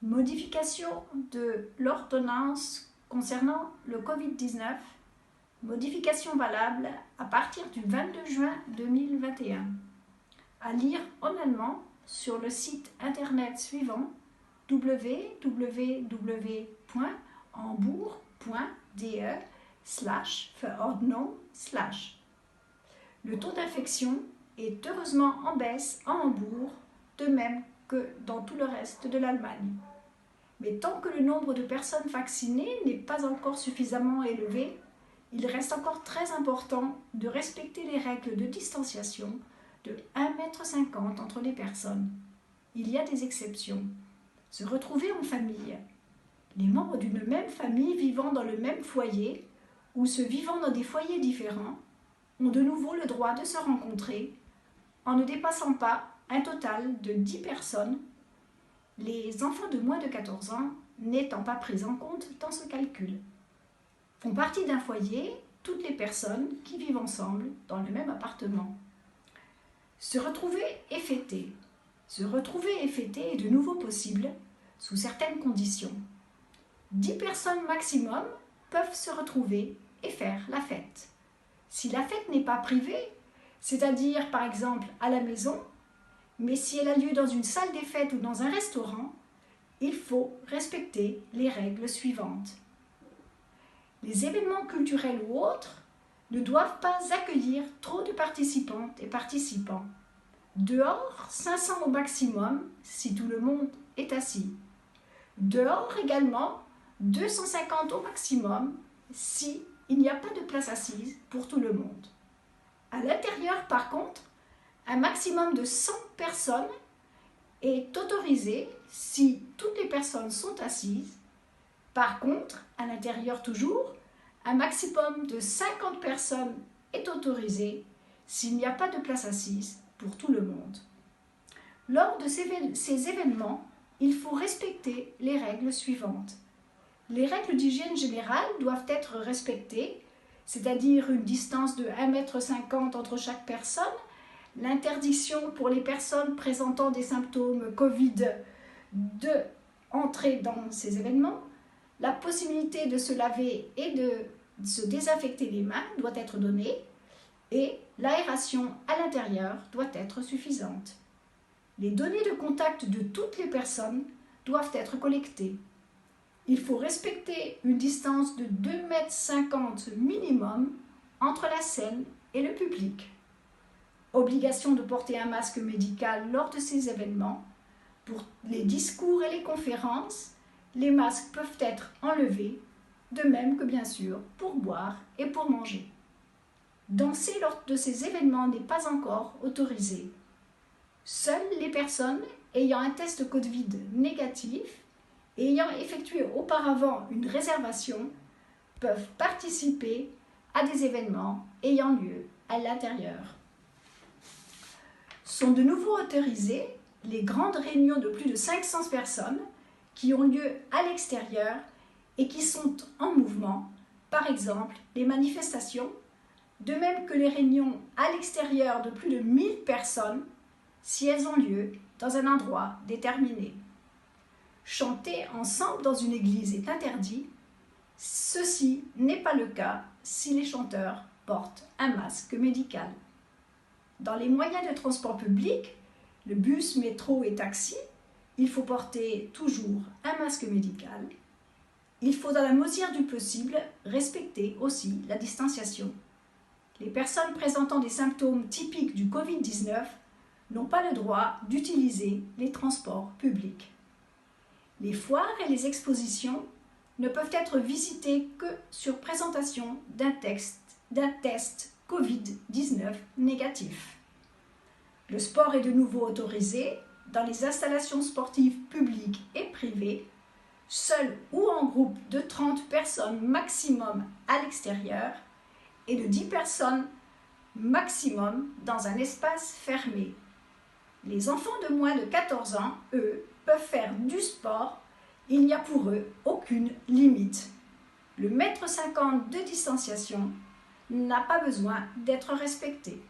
Modification de l'ordonnance concernant le Covid-19. Modification valable à partir du 22 juin 2021. À lire en allemand sur le site internet suivant www.hambourg.de/Verordnung/. Le taux d'infection est heureusement en baisse à Hambourg, de même que dans tout le reste de l'Allemagne. Mais tant que le nombre de personnes vaccinées n'est pas encore suffisamment élevé, il reste encore très important de respecter les règles de distanciation de 1,50 m entre les personnes. Il y a des exceptions. Se retrouver en famille. Les membres d'une même famille vivant dans le même foyer ou se vivant dans des foyers différents ont de nouveau le droit de se rencontrer en ne dépassant pas un total de 10 personnes, les enfants de moins de 14 ans n'étant pas pris en compte dans ce calcul. Font partie d'un foyer toutes les personnes qui vivent ensemble dans le même appartement. Se retrouver et fêter. Se retrouver et fêter est de nouveau possible sous certaines conditions. 10 personnes maximum peuvent se retrouver et faire la fête. Si la fête n'est pas privée, c'est-à-dire par exemple à la maison, mais si elle a lieu dans une salle des fêtes ou dans un restaurant, il faut respecter les règles suivantes. Les événements culturels ou autres ne doivent pas accueillir trop de participantes et participants. Dehors, 500 au maximum si tout le monde est assis. Dehors également, 250 au maximum si il n'y a pas de place assise pour tout le monde. À l'intérieur, par contre, un maximum de 100 personnes est autorisé si toutes les personnes sont assises. Par contre, à l'intérieur toujours, un maximum de 50 personnes est autorisé s'il n'y a pas de place assise pour tout le monde. Lors de ces événements, il faut respecter les règles suivantes. Les règles d'hygiène générale doivent être respectées, c'est-à-dire une distance de 1,50 m entre chaque personne, l'interdiction pour les personnes présentant des symptômes Covid de entrer dans ces événements, la possibilité de se laver et de se désinfecter les mains doit être donnée et l'aération à l'intérieur doit être suffisante. Les données de contact de toutes les personnes doivent être collectées. Il faut respecter une distance de 2,50 m minimum entre la scène et le public. Obligation de porter un masque médical lors de ces événements. Pour les discours et les conférences, les masques peuvent être enlevés, de même que bien sûr pour boire et pour manger. Danser lors de ces événements n'est pas encore autorisé. Seules les personnes ayant un test Covid négatif et ayant effectué auparavant une réservation peuvent participer à des événements ayant lieu à l'intérieur. Sont de nouveau autorisées les grandes réunions de plus de 500 personnes qui ont lieu à l'extérieur et qui sont en mouvement, par exemple les manifestations, de même que les réunions à l'extérieur de plus de 1000 personnes si elles ont lieu dans un endroit déterminé. Chanter ensemble dans une église est interdit. Ceci n'est pas le cas si les chanteurs portent un masque médical. Dans les moyens de transport public, le bus, métro et taxi, il faut porter toujours un masque médical. Il faut, dans la mesure du possible, respecter aussi la distanciation. Les personnes présentant des symptômes typiques du Covid-19 n'ont pas le droit d'utiliser les transports publics. Les foires et les expositions ne peuvent être visitées que sur présentation d'un test Covid-19 négatif. Le sport est de nouveau autorisé dans les installations sportives publiques et privées, seul ou en groupe de 30 personnes maximum à l'extérieur et de 10 personnes maximum dans un espace fermé. Les enfants de moins de 14 ans, eux, peuvent faire du sport. Il n'y a pour eux aucune limite. Le 1,50 m de distanciation n'a pas besoin d'être respecté.